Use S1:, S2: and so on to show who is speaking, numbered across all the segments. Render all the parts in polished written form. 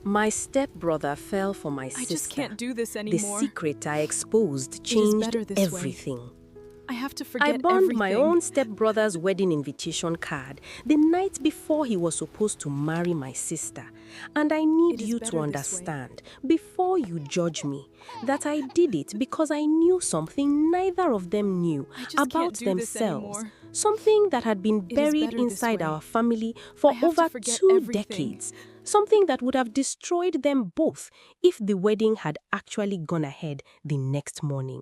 S1: My stepbrother fell for my
S2: I just
S1: sister.
S2: can't do this
S1: The
S2: anymore.
S1: secret I exposed
S2: It is
S1: changed
S2: better this way.
S1: everything.
S2: I have to
S1: I
S2: forget
S1: burned my
S2: everything.
S1: own stepbrother's wedding invitation card the night before he was supposed to marry my sister. And I need
S2: It is
S1: you to
S2: better this way.
S1: understand, before you judge me, that I did it because I knew something neither of them knew
S2: I just
S1: about
S2: can't do this
S1: themselves.
S2: anymore.
S1: Something that had been
S2: It is
S1: buried
S2: better this
S1: inside
S2: way.
S1: our family
S2: I
S1: for
S2: have to
S1: over
S2: forget
S1: 2
S2: everything.
S1: decades. Something that would have destroyed them both if the wedding had actually gone ahead the next morning.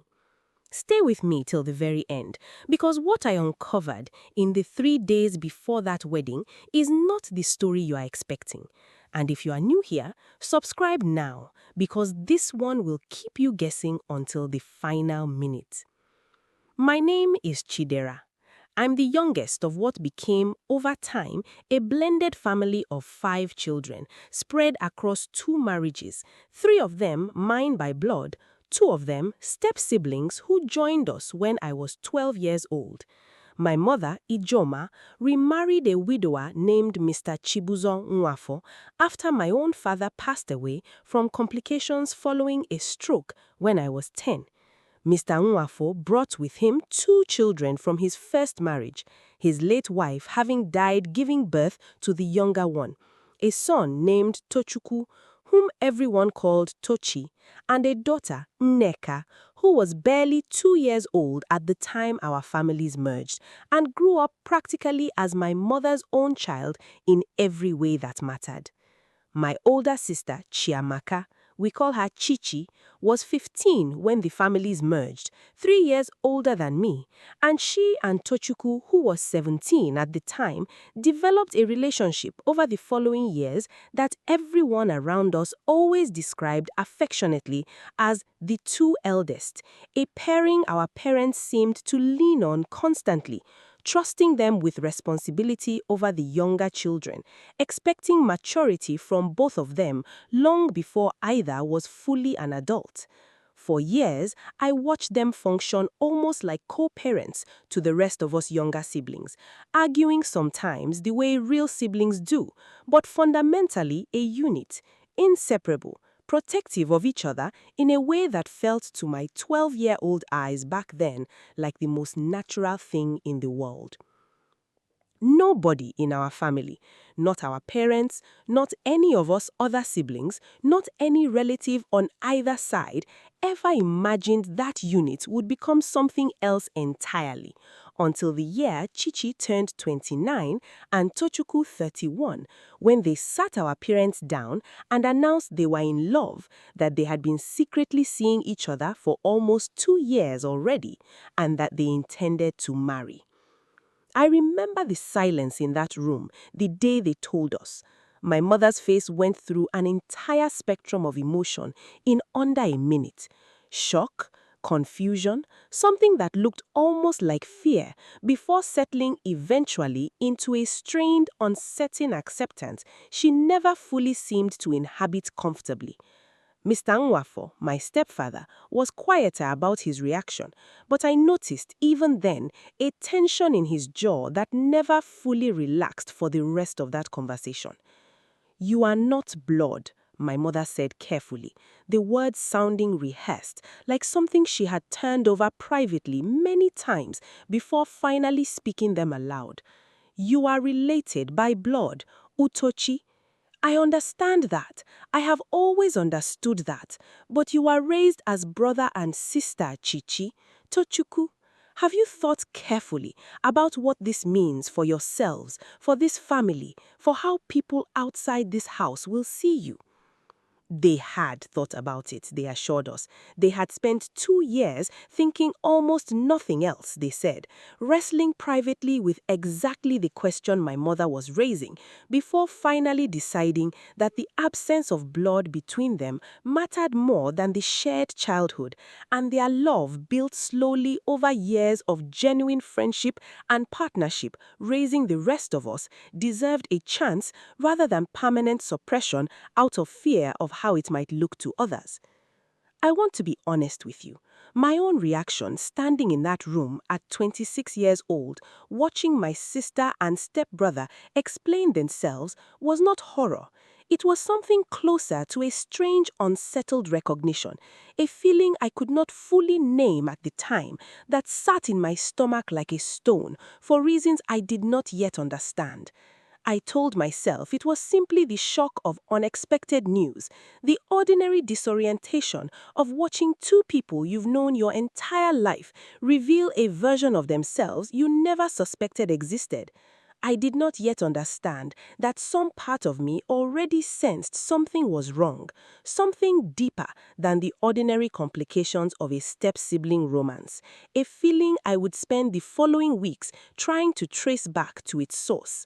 S1: Stay with me till the very end, because what I uncovered in the 3 days before that wedding is not the story you are expecting. And if you are new here, subscribe now, because this one will keep you guessing until the final minute. My name is Chidera. I'm the youngest of what became, over time, a blended family of 5 children, spread across 2 marriages, 3 of them mine by blood, 2 of them step-siblings who joined us when I was 12 years old. My mother, Ijoma, remarried a widower named Mr. Chibuzo Nwafo after my own father passed away from complications following a stroke when I was 10. Mr. Nwafo brought with him 2 children from his first marriage, his late wife having died giving birth to the younger one, a son named Tochukwu, whom everyone called Tochi, and a daughter, Nneka, who was barely 2 years old at the time our families merged, and grew up practically as my mother's own child in every way that mattered. My older sister, Chiamaka, we call her Chichi, was 15 when the families merged, 3 years older than me, and she and Tochukwu, who was 17 at the time, developed a relationship over the following years that everyone around us always described affectionately as the 2 eldest, a pairing our parents seemed to lean on constantly, trusting them with responsibility over the younger children, expecting maturity from both of them long before either was fully an adult. For years, I watched them function almost like co-parents to the rest of us younger siblings, arguing sometimes the way real siblings do, but fundamentally a unit, inseparable, protective of each other in a way that felt to my 12-year-old eyes back then like the most natural thing in the world. Nobody in our family, not our parents, not any of us other siblings, not any relative on either side, ever imagined that unit would become something else entirely, until the year Chichi turned 29 and Tochukwu 31, when they sat our parents down and announced they were in love, that they had been secretly seeing each other for almost 2 years already, and that they intended to marry. I remember the silence in that room the day they told us. My mother's face went through an entire spectrum of emotion in under a minute. Shock, confusion, something that looked almost like fear, before settling eventually into a strained, uncertain acceptance she never fully seemed to inhabit comfortably. Mr. Nwafo, my stepfather, was quieter about his reaction, but I noticed even then a tension in his jaw that never fully relaxed for the rest of that conversation. "You are not blood," my mother said carefully, the words sounding rehearsed, like something she had turned over privately many times before finally speaking them aloud. "You are related by blood, Utochi. I understand that. I have always understood that. But you are raised as brother and sister, Chichi. Tochukwu, have you thought carefully about what this means for yourselves, for this family, for how people outside this house will see you?" They had thought about it, they assured us. They had spent 2 years thinking almost nothing else, they said, wrestling privately with exactly the question my mother was raising, before finally deciding that the absence of blood between them mattered more than the shared childhood, and their love built slowly over years of genuine friendship and partnership, raising the rest of us, deserved a chance rather than permanent suppression out of fear of how it might look to others. I want to be honest with you. My own reaction standing in that room at 26 years old, watching my sister and stepbrother explain themselves, was not horror. It was something closer to a strange, unsettled recognition, a feeling I could not fully name at the time that sat in my stomach like a stone for reasons I did not yet understand. I told myself it was simply the shock of unexpected news, the ordinary disorientation of watching two people you've known your entire life reveal a version of themselves you never suspected existed. I did not yet understand that some part of me already sensed something was wrong, something deeper than the ordinary complications of a step-sibling romance, a feeling I would spend the following weeks trying to trace back to its source.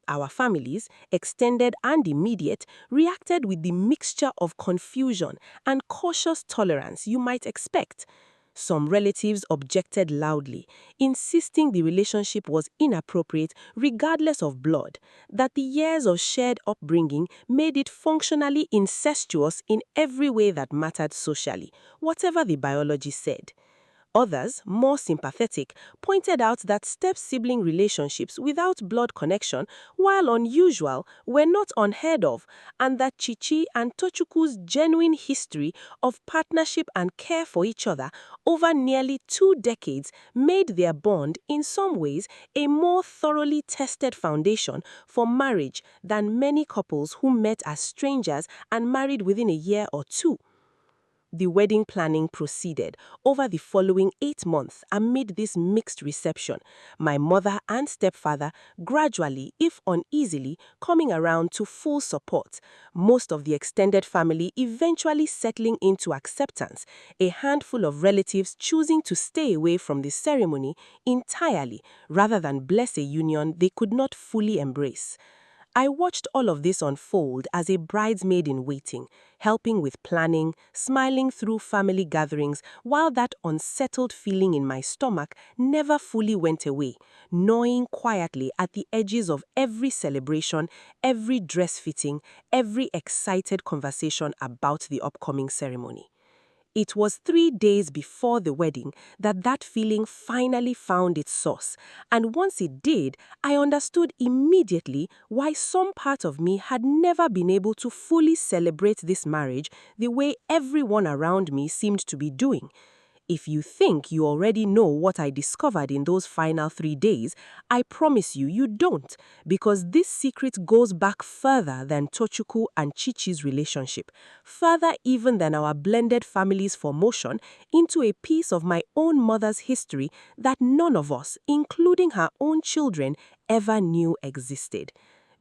S1: Our families, extended and immediate, reacted with the mixture of confusion and cautious tolerance you might expect. Some relatives objected loudly, insisting the relationship was inappropriate regardless of blood, that the years of shared upbringing made it functionally incestuous in every way that mattered socially, whatever the biology said. Others, more sympathetic, pointed out that step-sibling relationships without blood connection, while unusual, were not unheard of, and that Chichi and Tochukwu's genuine history of partnership and care for each other over nearly 2 decades made their bond, in some ways, a more thoroughly tested foundation for marriage than many couples who met as strangers and married within a year or two. The wedding planning proceeded over the following 8 months amid this mixed reception, my mother and stepfather gradually, if uneasily, coming around to full support, most of the extended family eventually settling into acceptance, a handful of relatives choosing to stay away from the ceremony entirely rather than bless a union they could not fully embrace. I watched all of this unfold as a bridesmaid in waiting, helping with planning, smiling through family gatherings, while that unsettled feeling in my stomach never fully went away, gnawing quietly at the edges of every celebration, every dress fitting, every excited conversation about the upcoming ceremony. It was 3 days before the wedding that feeling finally found its source, and once it did, I understood immediately why some part of me had never been able to fully celebrate this marriage the way everyone around me seemed to be doing. If you think you already know what I discovered in those final 3 days, I promise you you don't, because this secret goes back further than Tochukwu and Chichi's relationship, further even than our blended families' formation into a piece of my own mother's history that none of us, including her own children, ever knew existed.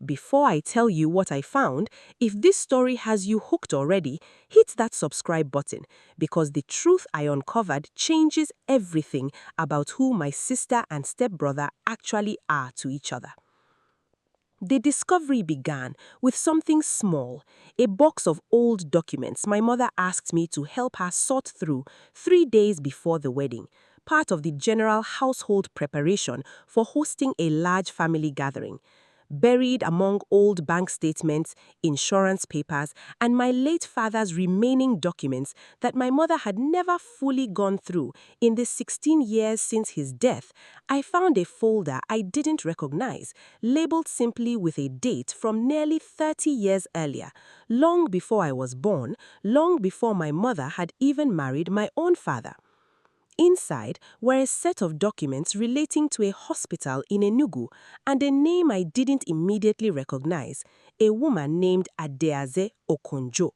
S1: Before I tell you what I found, if this story has you hooked already, hit that subscribe button, because the truth I uncovered changes everything about who my sister and stepbrother actually are to each other. The discovery began with something small, a box of old documents my mother asked me to help her sort through 3 days before the wedding, part of the general household preparation for hosting a large family gathering. Buried among old bank statements, insurance papers, and my late father's remaining documents that my mother had never fully gone through in the 16 years since his death, I found a folder I didn't recognize, labeled simply with a date from nearly 30 years earlier, long before I was born, long before my mother had even married my own father. Inside were a set of documents relating to a hospital in Enugu and a name I didn't immediately recognize, a woman named Adeaze Okonjo.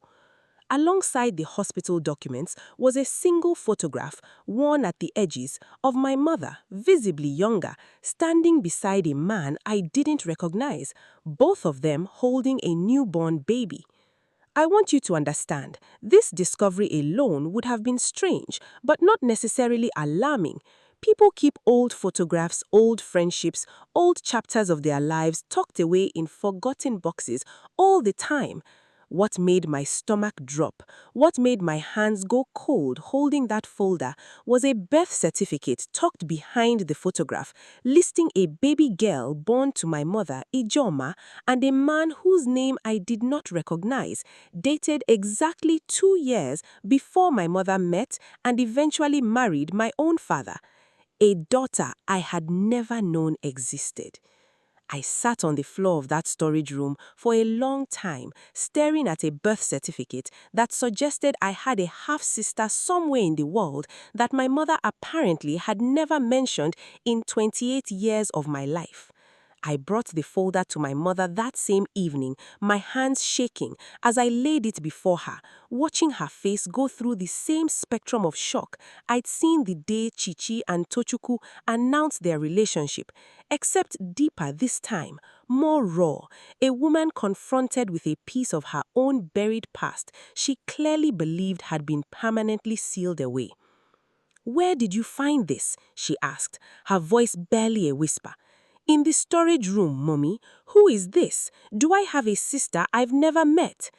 S1: Alongside the hospital documents was a single photograph, worn at the edges, of my mother, visibly younger, standing beside a man I didn't recognize, both of them holding a newborn baby. I want you to understand, this discovery alone would have been strange, but not necessarily alarming. People keep old photographs, old friendships, old chapters of their lives tucked away in forgotten boxes all the time. What made my stomach drop, what made my hands go cold holding that folder, was a birth certificate tucked behind the photograph, listing a baby girl born to my mother, Ijoma, and a man whose name I did not recognize, dated exactly 2 years before my mother met and eventually married my own father, a daughter I had never known existed. I sat on the floor of that storage room for a long time, staring at a birth certificate that suggested I had a half-sister somewhere in the world that my mother apparently had never mentioned in 28 years of my life. I brought the folder to my mother that same evening, my hands shaking as I laid it before her, watching her face go through the same spectrum of shock I'd seen the day Chichi and Tochukwu announced their relationship, except deeper this time, more raw, a woman confronted with a piece of her own buried past she clearly believed had been permanently sealed away. "Where did you find this?" she asked, her voice barely a whisper. "In the storage room, Mommy. Who is this? Do I have a sister I've never met?"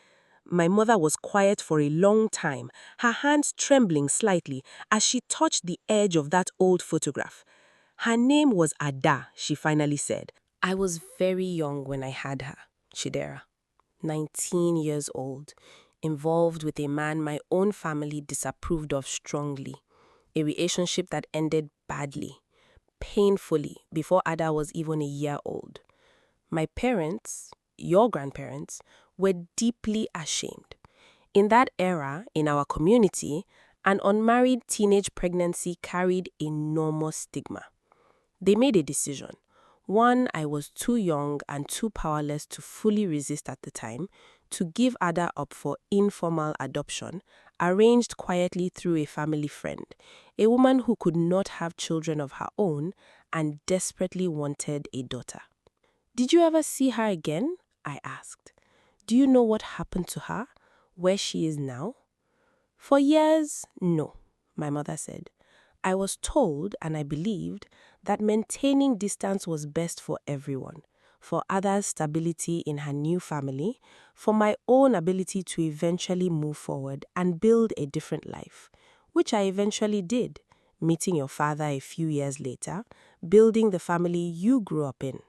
S1: My mother was quiet for a long time, her hands trembling slightly as she touched the edge of that old photograph. "Her name was Ada," she finally said. "I was very young when I had her, Chidera. 19 years old, involved with a man my own family disapproved of strongly. A relationship that ended badly, painfully, before Ada was even a year old. My parents, your grandparents, were deeply ashamed. In that era, in our community, an unmarried teenage pregnancy carried enormous stigma. They made a decision. One, I was too young and too powerless to fully resist at the time, to give Ada up for informal adoption, arranged quietly through a family friend, a woman who could not have children of her own and desperately wanted a daughter. "Did you ever see her again?" I asked. "Do you know what happened to her? Where she is now?" "For years, no," my mother said. "I was told, and I believed, that maintaining distance was best for everyone, for Ada's stability in her new family, for my own ability to eventually move forward and build a different life, which I eventually did, meeting your father a few years later, building the family you grew up in.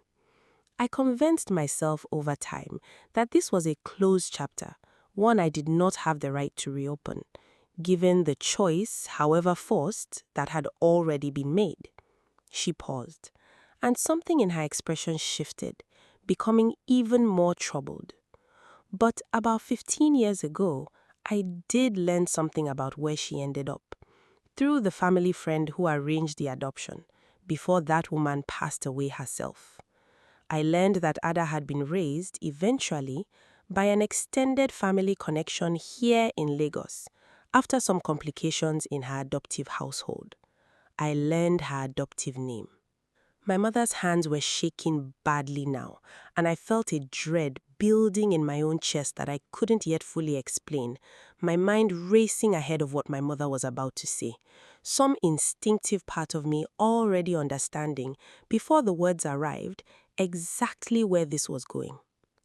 S1: I convinced myself over time that this was a closed chapter, one I did not have the right to reopen, given the choice, however forced, that had already been made." She paused, and something in her expression shifted, becoming even more troubled. "But about 15 years ago, I did learn something about where she ended up, through the family friend who arranged the adoption, before that woman passed away herself. I learned that Ada had been raised, eventually, by an extended family connection here in Lagos, after some complications in her adoptive household. I learned her adoptive name." My mother's hands were shaking badly now, and I felt a dread building in my own chest that I couldn't yet fully explain, my mind racing ahead of what my mother was about to say, some instinctive part of me already understanding, before the words arrived, exactly where this was going.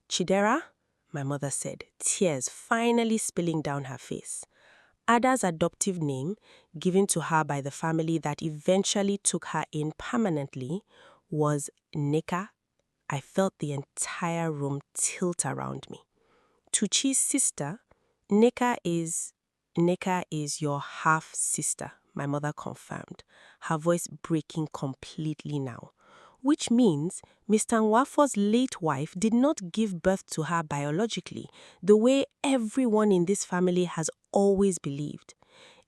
S1: "Chidera," my mother said, tears finally spilling down her face. "Ada's adoptive name, given to her by the family that eventually took her in permanently, was Nneka." I felt the entire room tilt around me. "Tuchi's sister, Nneka is your half-sister," my mother confirmed, her voice breaking completely now. "Which means Mr. Nwafo's late wife did not give birth to her biologically, the way everyone in this family has always believed.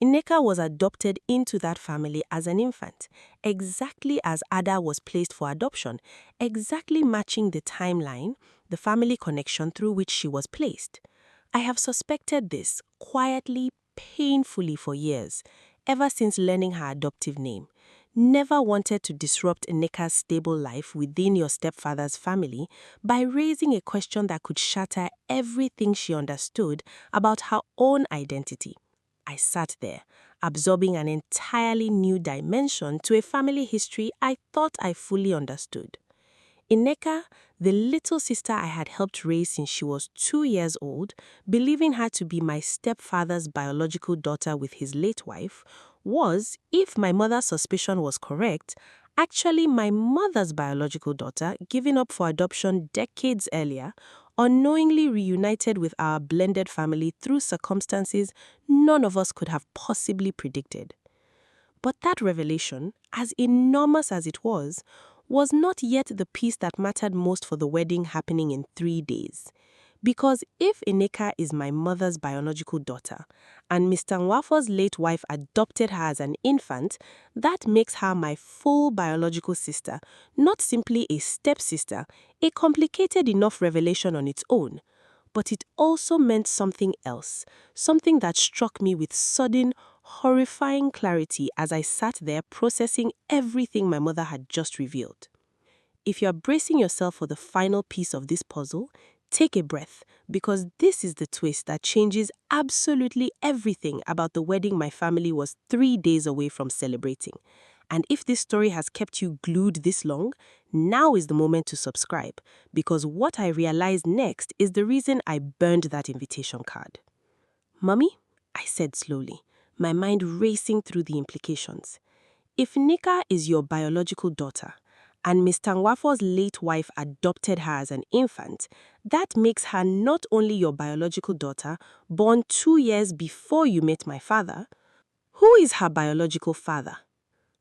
S1: Nneka was adopted into that family as an infant, exactly as Ada was placed for adoption, exactly matching the timeline, the family connection through which she was placed. I have suspected this, quietly, painfully for years, ever since learning her adoptive name. Never wanted to disrupt Nneka's stable life within your stepfather's family by raising a question that could shatter everything she understood about her own identity. I sat there, absorbing an entirely new dimension to a family history I thought I fully understood. Nneka, the little sister I had helped raise since she was 2 years old, believing her to be my stepfather's biological daughter with his late wife, was, if my mother's suspicion was correct, actually my mother's biological daughter given up for adoption decades earlier, unknowingly reunited with our blended family through circumstances none of us could have possibly predicted. But that revelation, as enormous as it was was not yet the piece that mattered most for the wedding happening in 3 days. Because if Ineka is my mother's biological daughter, and Mr. Nwafo's late wife adopted her as an infant, that makes her my full biological sister, not simply a stepsister, a complicated enough revelation on its own. But it also meant something else, something that struck me with sudden, horrifying clarity as I sat there processing everything my mother had just revealed. If you're bracing yourself for the final piece of this puzzle, take a breath, because this is the twist that changes absolutely everything about the wedding my family was 3 days away from celebrating. And if this story has kept you glued this long, now is the moment to subscribe, because what I realized next is the reason I burned that invitation card. "Mummy," I said slowly, my mind racing through the implications. "If Nika is your biological daughter, and Mr. Nwafo's late wife adopted her as an infant, that makes her not only your biological daughter, born 2 years before you met my father. Who is her biological father?"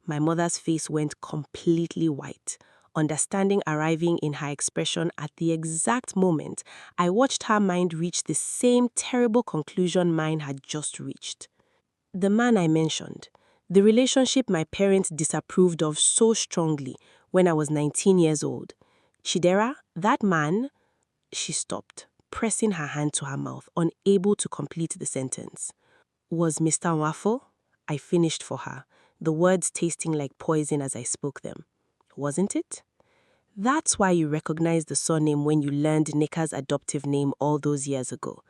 S1: My mother's face went completely white, understanding arriving in her expression at the exact moment I watched her mind reach the same terrible conclusion mine had just reached. "The man I mentioned, the relationship my parents disapproved of so strongly when I was 19 years old. Chidera, that man," she stopped, pressing her hand to her mouth, unable to complete the sentence. "Was Mr. Nwafo?" I finished for her, the words tasting like poison as I spoke them. "Wasn't it? That's why you recognized the surname when you learned Nika's adoptive name all those years ago.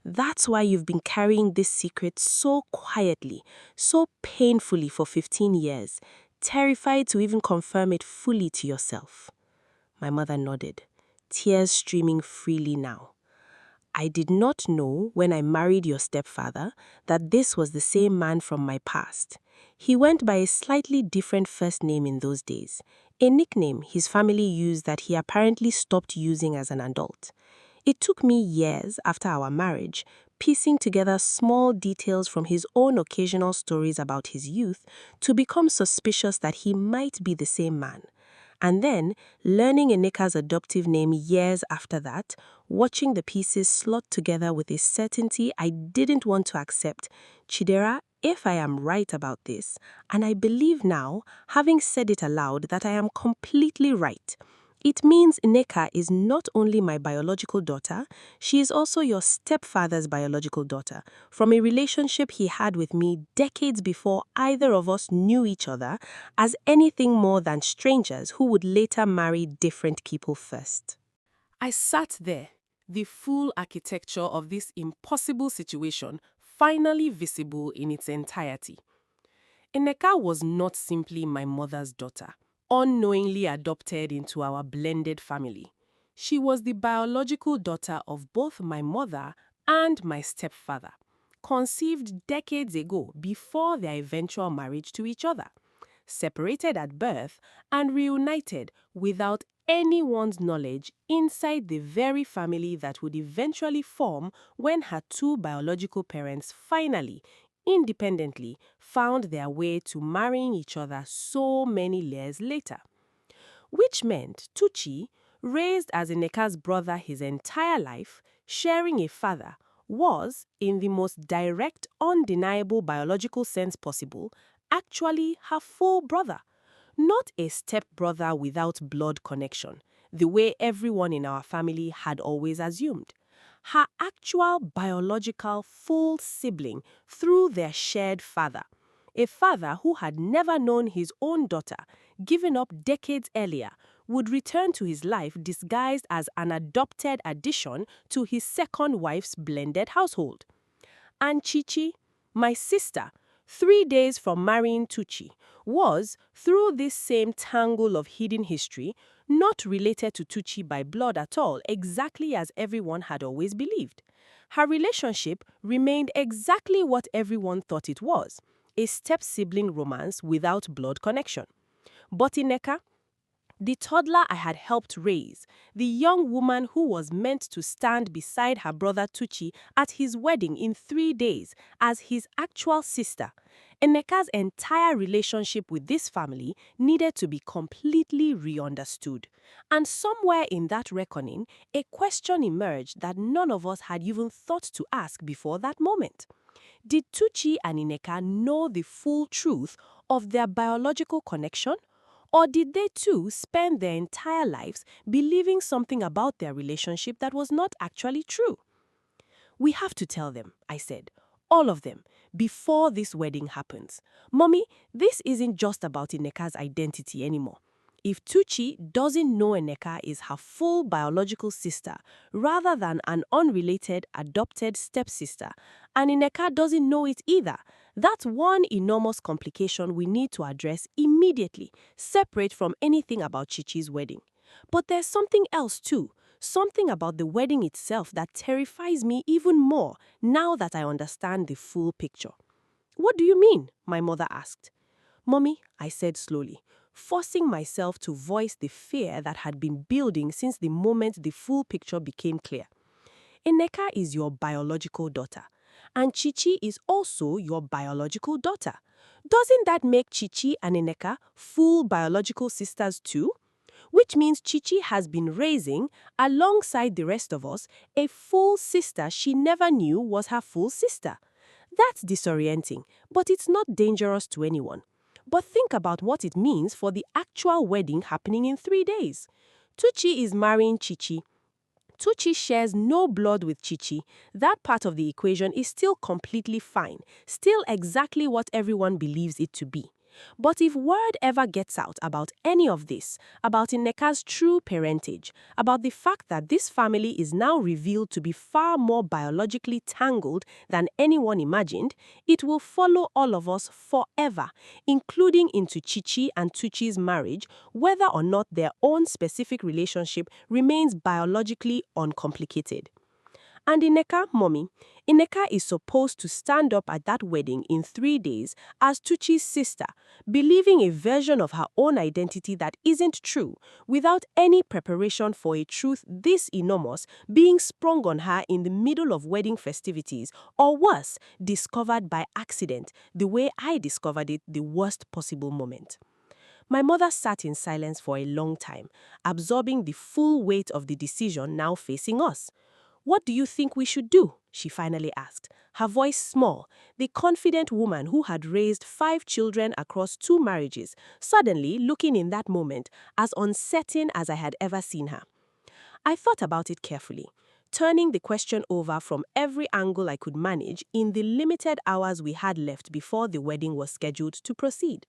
S1: That's why you've been carrying this secret so quietly, so painfully for 15 years, terrified to even confirm it fully to yourself." My mother nodded, tears streaming freely now. "I did not know when I married your stepfather that this was the same man from my past. He went by a slightly different first name in those days, a nickname his family used that he apparently stopped using as an adult. It took me years after our marriage, piecing together small details from his own occasional stories about his youth, to become suspicious that he might be the same man. And then, learning Eneka's adoptive name years after that, watching the pieces slot together with a certainty I didn't want to accept. Chidera, if I am right about this, and I believe now, having said it aloud, that I am completely right, it means Nneka is not only my biological daughter, she is also your stepfather's biological daughter, from a relationship he had with me decades before either of us knew each other as anything more than strangers who would later marry different people first. I sat there, the full architecture of this impossible situation finally visible in its entirety. Nneka was not simply my mother's daughter, unknowingly adopted into our blended family. She was the biological daughter of both my mother and my stepfather, conceived decades ago before their eventual marriage to each other, separated at birth and reunited without anyone's knowledge inside the very family that would eventually form when her two biological parents finally, independently, found their way to marrying each other so many years later. Which meant Tucci, raised as Nneka's brother his entire life, sharing a father, was, in the most direct, undeniable biological sense possible, actually her full brother. Not a stepbrother without blood connection, the way everyone in our family had always assumed. Her actual biological full sibling through their shared father. A father who had never known his own daughter, given up decades earlier, would return to his life disguised as an adopted addition to his second wife's blended household. And Chichi, my sister, 3 days from marrying Tucci, was, through this same tangle of hidden history, not related to Tucci by blood at all, exactly as everyone had always believed. Her relationship remained exactly what everyone thought it was, a step-sibling romance without blood connection. But Nneka, The toddler I had helped raise, the young woman who was meant to stand beside her brother Tuchi at his wedding in 3 days as his actual sister. Eneka's entire relationship with this family needed to be completely re-understood. And somewhere in that reckoning, a question emerged that none of us had even thought to ask before that moment. Did Tuchi and Ineka know the full truth of their biological connection? Or did they too spend their entire lives believing something about their relationship that was not actually true? We have to tell them, I said. All of them, before this wedding happens. Mommy, this isn't just about Ineka's identity anymore. If Tuchi doesn't know Eneka is her full biological sister rather than an unrelated adopted stepsister, and Ineka doesn't know it either, that's one enormous complication we need to address immediately, separate from anything about Chichi's wedding. But there's something else too. Something about the wedding itself that terrifies me even more now that I understand the full picture. What do you mean? My mother asked. Mommy, I said slowly, forcing myself to voice the fear that had been building since the moment the full picture became clear. Eneka is your biological daughter, and Chichi is also your biological daughter. Doesn't that make Chichi and Eneka full biological sisters too? Which means Chichi has been raising, alongside the rest of us, a full sister she never knew was her full sister. That's disorienting, but it's not dangerous to anyone. But think about what it means for the actual wedding happening in 3 days. Tuchi is marrying Chichi. Tuchi shares no blood with Chichi. That part of the equation is still completely fine, still exactly what everyone believes it to be. But if word ever gets out about any of this, about Ineka's true parentage, about the fact that this family is now revealed to be far more biologically tangled than anyone imagined, it will follow all of us forever, including into Chichi and Tuchi's marriage, whether or not their own specific relationship remains biologically uncomplicated. And Ineka, Mommy, Ineka is supposed to stand up at that wedding in 3 days as Tuchi's sister, believing a version of her own identity that isn't true, without any preparation for a truth this enormous being sprung on her in the middle of wedding festivities, or worse, discovered by accident, the way I discovered it the worst possible moment. My mother sat in silence for a long time, absorbing the full weight of the decision now facing us. What do you think we should do? She finally asked, her voice small, the confident woman who had raised 5 children across 2 marriages, suddenly looking in that moment as uncertain as I had ever seen her. I thought about it carefully, turning the question over from every angle I could manage in the limited hours we had left before the wedding was scheduled to proceed.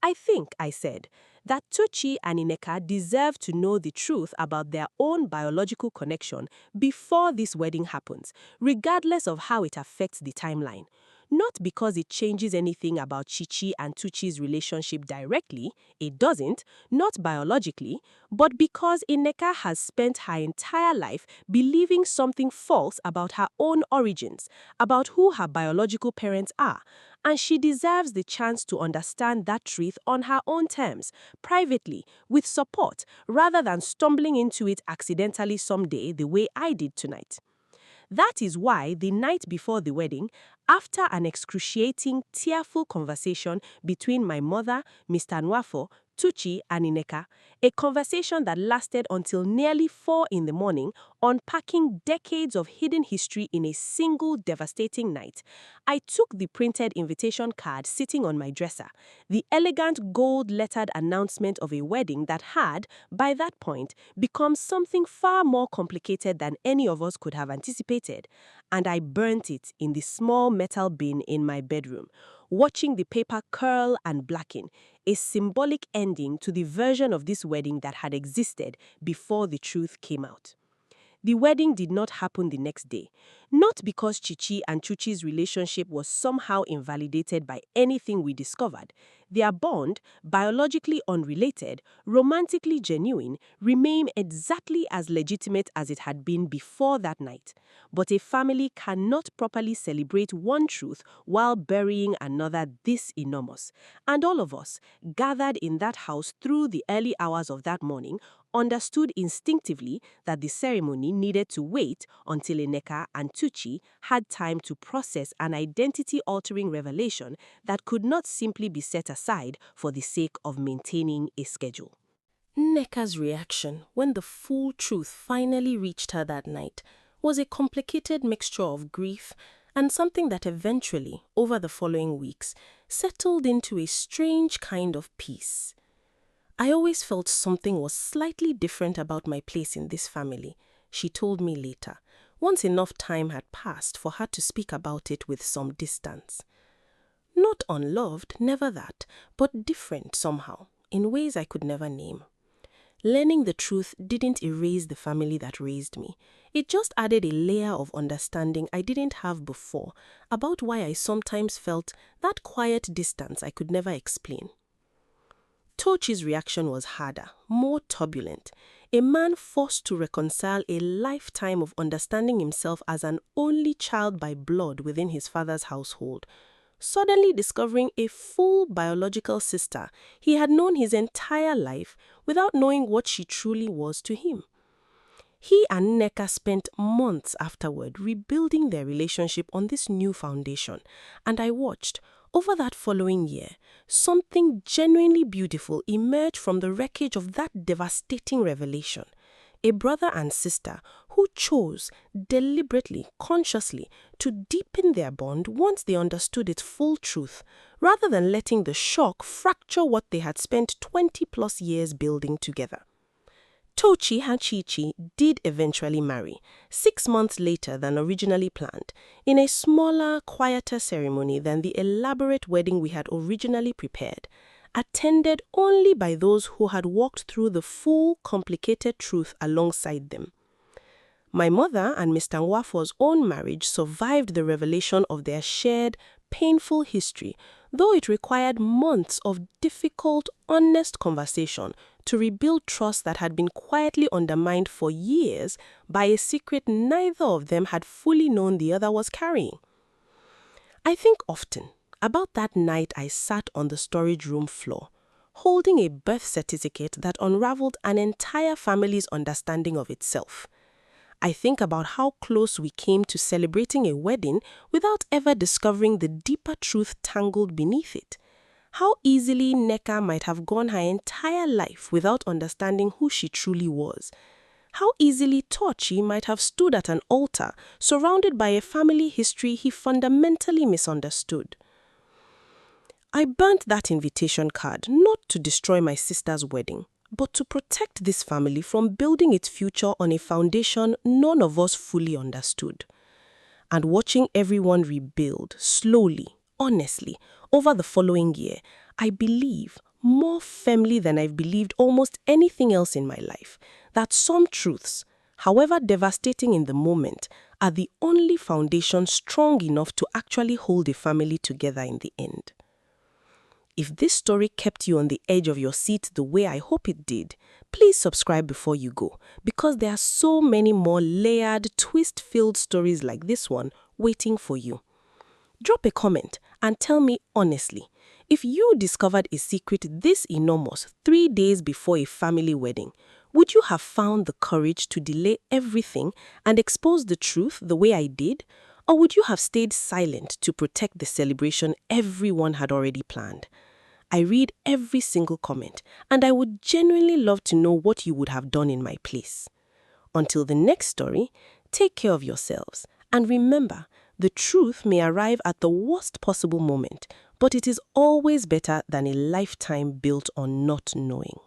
S1: I think, I said, that Tuchi and Ineka deserve to know the truth about their own biological connection before this wedding happens, regardless of how it affects the timeline. Not because it changes anything about Chichi and Tuchi's relationship directly, it doesn't, not biologically, but because Ineka has spent her entire life believing something false about her own origins, about who her biological parents are, and she deserves the chance to understand that truth on her own terms, privately, with support, rather than stumbling into it accidentally someday the way I did tonight. That is why the night before the wedding, after an excruciating, tearful conversation between my mother, Mr. Nwafo, Tuchi, and Ineka, a conversation that lasted until nearly 4 in the morning, unpacking decades of hidden history in a single devastating night, I took the printed invitation card sitting on my dresser, the elegant gold-lettered announcement of a wedding that had, by that point, become something far more complicated than any of us could have anticipated, and I burnt it in the small metal bin in my bedroom, watching the paper curl and blacken, a symbolic ending to the version of this wedding that had existed before the truth came out. The wedding did not happen the next day. Not because Chichi and Chuchi's relationship was somehow invalidated by anything we discovered. Their bond, biologically unrelated, romantically genuine, remained exactly as legitimate as it had been before that night. But a family cannot properly celebrate one truth while burying another this enormous. And all of us, gathered in that house through the early hours of that morning, understood instinctively that the ceremony needed to wait until Eneka and Tuchi had time to process an identity-altering revelation that could not simply be set aside for the sake of maintaining a schedule.
S2: Nneka's reaction when the full truth finally reached her that night was a complicated mixture of grief and something that eventually, over the following weeks, settled into a strange kind of peace. I always felt something was slightly different about my place in this family, she told me later, once enough time had passed for her to speak about it with some distance. Not unloved, never that, but different somehow, in ways I could never name. Learning the truth didn't erase the family that raised me. It just added a layer of understanding I didn't have before about why I sometimes felt that quiet distance I could never explain. Tochi's reaction was harder, more turbulent. A man forced to reconcile a lifetime of understanding himself as an only child by blood within his father's household, suddenly discovering a full biological sister he had known his entire life without knowing what she truly was to him. He and Nneka spent months afterward rebuilding their relationship on this new foundation, and I watched, over that following year, something genuinely beautiful emerge from the wreckage of that devastating revelation. A brother and sister who chose, deliberately, consciously, to deepen their bond once they understood its full truth, rather than letting the shock fracture what they had spent 20+ years building together. Tochi and Chichi did eventually marry, 6 months later than originally planned, in a smaller, quieter ceremony than the elaborate wedding we had originally prepared, attended only by those who had walked through the full, complicated truth alongside them. My mother and Mr. Nwafo's own marriage survived the revelation of their shared, painful history, though it required months of difficult, honest conversation to rebuild trust that had been quietly undermined for years by a secret neither of them had fully known the other was carrying. I think often about that night I sat on the storage room floor, holding a birth certificate that unraveled an entire family's understanding of itself. I think about how close we came to celebrating a wedding without ever discovering the deeper truth tangled beneath it. How easily Nneka might have gone her entire life without understanding who she truly was. How easily Tochi might have stood at an altar surrounded by a family history he fundamentally misunderstood. I burnt that invitation card not to destroy my sister's wedding, but to protect this family from building its future on a foundation none of us fully understood. And watching everyone rebuild, slowly, honestly, over the following year, I believe, more firmly than I've believed almost anything else in my life, that some truths, however devastating in the moment, are the only foundation strong enough to actually hold a family together in the end. If this story kept you on the edge of your seat the way I hope it did, please subscribe before you go, because there are so many more layered, twist-filled stories like this one waiting for you. Drop a comment and tell me honestly, if you discovered a secret this enormous 3 days before a family wedding, would you have found the courage to delay everything and expose the truth the way I did? Or would you have stayed silent to protect the celebration everyone had already planned? I read every single comment, and I would genuinely love to know what you would have done in my place. Until the next story, take care of yourselves, and remember, the truth may arrive at the worst possible moment, but it is always better than a lifetime built on not knowing.